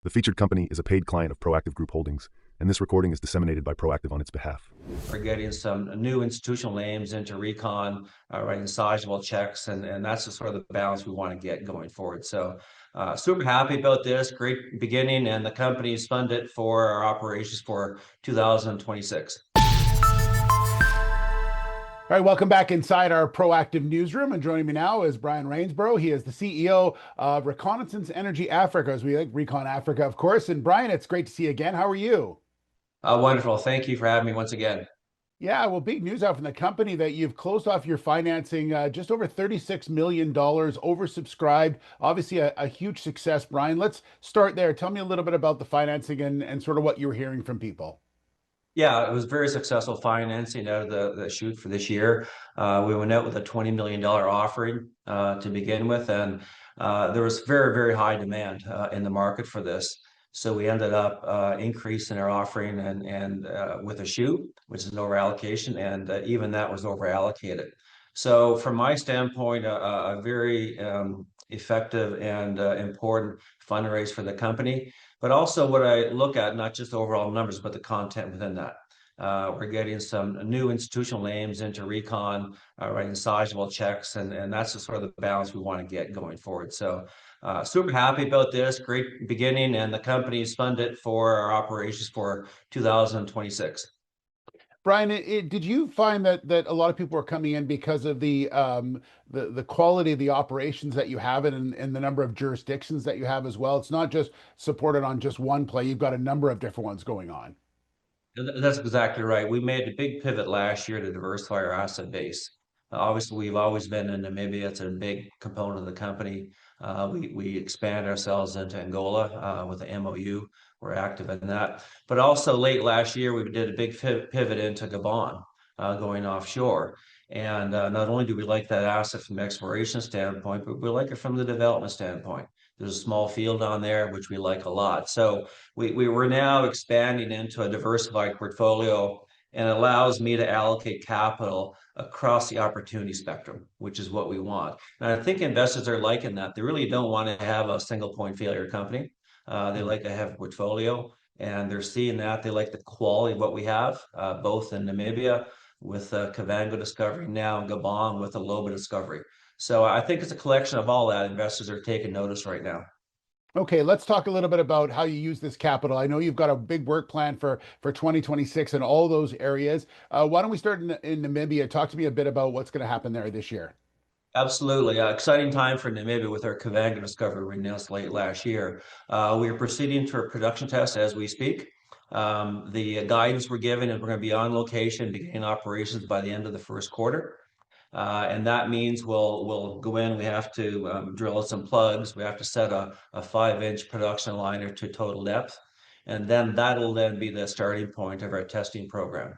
The featured company is a paid client of Proactive Group Holdings, and this recording is disseminated by Proactive on its behalf. We're getting some new institutional names into Recon, writing sizable checks, and that's the sort of the balance we want to get going forward. So super happy about this, great beginning, and the company's funded for our operations for 2026. All right, welcome back inside our Proactive newsroom. And joining me now is Brian Reinsborough. He is the CEO of Reconnaissance Energy Africa, as we like, ReconAfrica, of course. And Brian, it's great to see you again. How are you? Wonderful. Thank you for having me once again. Yeah, well, big news out from the company that you've closed off your financing, just over $36 million, oversubscribed. Obviously, a huge success, Brian. Let's start there. Tell me a little bit about the financing and sort of what you're hearing from people. Yeah, it was very successful financing out of the chute for this year. We went out with a $20 million offering to begin with, and there was very, very high demand in the market for this. So we ended up increasing our offering and with a chute, which is an over allocation, and even that was over allocated. So from my standpoint, a very effective and important fundraise for the company. But also what I look at, not just the overall numbers, but the content within that. We're getting some new institutional names into Recon, writing sizable checks, and that's the sort of the balance we want to get going forward. So super happy about this, great beginning, and the company's funded for our operations for 2026. Brian, did you find that a lot of people are coming in because of the quality of the operations that you have and the number of jurisdictions that you have as well? It's not just supported on just one play. You've got a number of different ones going on. That's exactly right. We made a big pivot last year to diversify our asset base. Obviously, we've always been in Namibia. It's a big component of the company. We expand ourselves into Angola with the MOU. We're active in that. But also late last year, we did a big pivot into Gabon, going offshore. And not only do we like that asset from an exploration standpoint, but we like it from the development standpoint. There's a small field on there, which we like a lot. So we were now expanding into a diversified portfolio, and it allows me to allocate capital across the opportunity spectrum, which is what we want. And I think investors are liking that. They really don't want to have a single point failure company. They like to have a portfolio, and they're seeing that. They like the quality of what we have, both in Namibia with the Kavango discovery, now in Gabon with the Loba discovery. So I think it's a collection of all that. Investors are taking notice right now. Okay, let's talk a little bit about how you use this capital. I know you've got a big work plan for 2026 in all those areas. Why don't we start in Namibia? Talk to me a bit about what's going to happen there this year. Absolutely. Exciting time for Namibia with our Kavango discovery we announced late last year. We are proceeding to a production test as we speak. The guidance we're given is we're going to be on location, beginning operations by the end of the first quarter. And that means we'll go in, we have to drill some plugs, we have to set a 5-inch production liner to total depth. And then that'll then be the starting point of our testing program.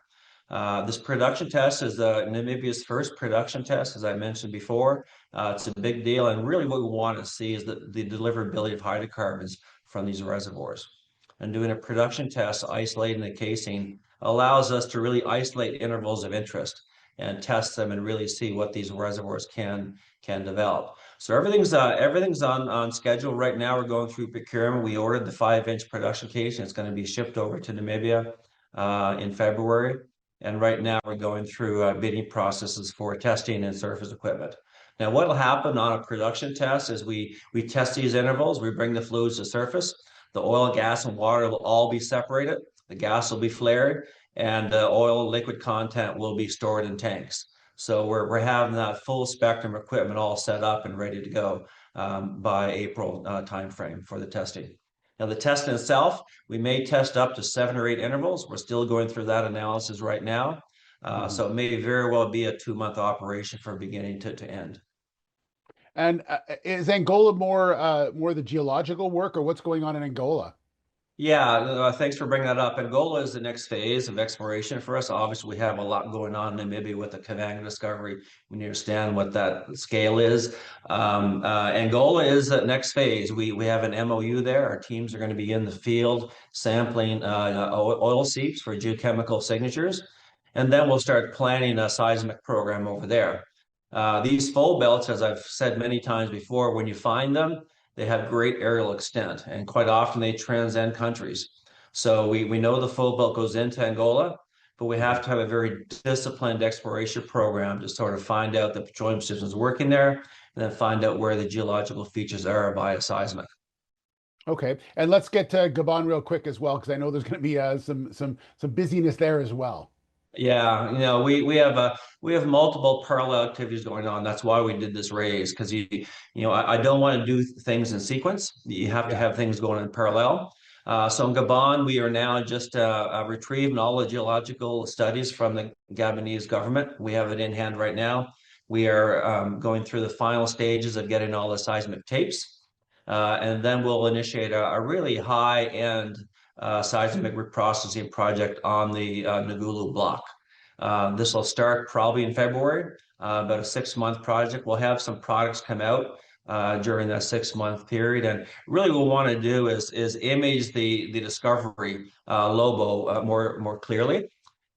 This production test is Namibia's first production test, as I mentioned before. It's a big deal, and really what we want to see is the deliverability of hydrocarbons from these reservoirs. And doing a production test, isolating the casing, allows us to really isolate intervals of interest and test them and really see what these reservoirs can develop. So everything's on schedule right now. We're going through procurement. We ordered the 5-inch production casing. It's going to be shipped over to Namibia in February. And right now we're going through bidding processes for testing and surface equipment. Now, what will happen on a production test is we test these intervals, we bring the fluids to surface. The oil, gas, and water will all be separated. The gas will be flared, and the oil liquid content will be stored in tanks. So we're having that full spectrum equipment all set up and ready to go by April timeframe for the testing. Now, the testing itself, we may test up to 7 or 8 intervals. We're still going through that analysis right now. So it may very well be a 2-month operation from beginning to end. And is Angola more the geological work, or what's going on in Angola? Yeah, thanks for bringing that up. Angola is the next phase of exploration for us. Obviously, we have a lot going on in Namibia with the Kavango discovery. We understand what that scale is. Angola is the next phase. We have an MOU there. Our teams are going to be in the field sampling oil seeps for geochemical signatures. And then we'll start planning a seismic program over there. These fold belts, as I've said many times before, when you find them, they have great aerial extent, and quite often they transcend countries. So we know the full belt goes into Angola, but we have to have a very disciplined exploration program to sort of find out the petroleum systems working there, and then find out where the geological features are via seismic. Okay, and let's get to Gabon real quick as well, because I know there's going to be some busyness there as well. Yeah, we have multiple parallel activities going on. That's why we did this raise, because I don't want to do things in sequence. You have to have things going in parallel. So in Gabon, we are now just retrieving all the geological studies from the Gabonese government. We have it in hand right now. We are going through the final stages of getting all the seismic tapes. And then we'll initiate a really high-end seismic reprocessing project on the Ngulu Block. This will start probably in February, about a 6-month project. We'll have some products come out during that 6-month period. And really what we want to do is image the discovery Loba more clearly,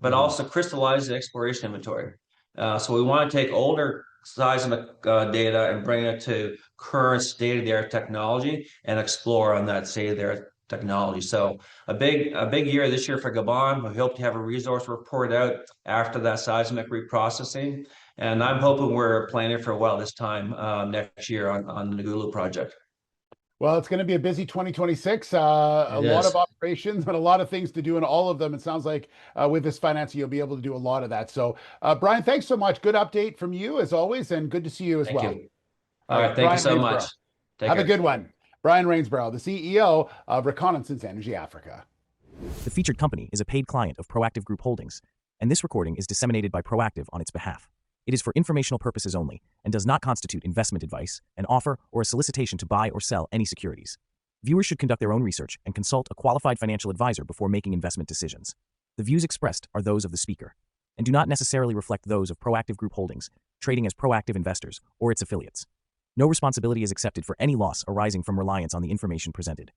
but also crystallize the exploration inventory. So we want to take older seismic data and bring it to current state-of-the-art technology and explore on that state-of-the-art technology. So a big year this year for Gabon. We hope to have a resource report out after that seismic reprocessing. And I'm hoping we're planning for a while this time next year on the Ngulu project. Well, it's going to be a busy 2026. A lot of operations and a lot of things to do in all of them. It sounds like with this financing, you'll be able to do a lot of that. So, Brian, thanks so much. Good update from you as always, and good to see you as well. Thank you. All right, thank you so much. Have a good one. Brian Reinsborough, the CEO of Reconnaissance Energy Africa. The featured company is a paid client of Proactive Group Holdings, and this recording is disseminated by Proactive on its behalf. It is for informational purposes only and does not constitute investment advice, an offer, or a solicitation to buy or sell any securities. Viewers should conduct their own research and consult a qualified financial advisor before making investment decisions. The views expressed are those of the speaker and do not necessarily reflect those of Proactive Group Holdings, trading as Proactive Investors, or its affiliates. No responsibility is accepted for any loss arising from reliance on the information presented.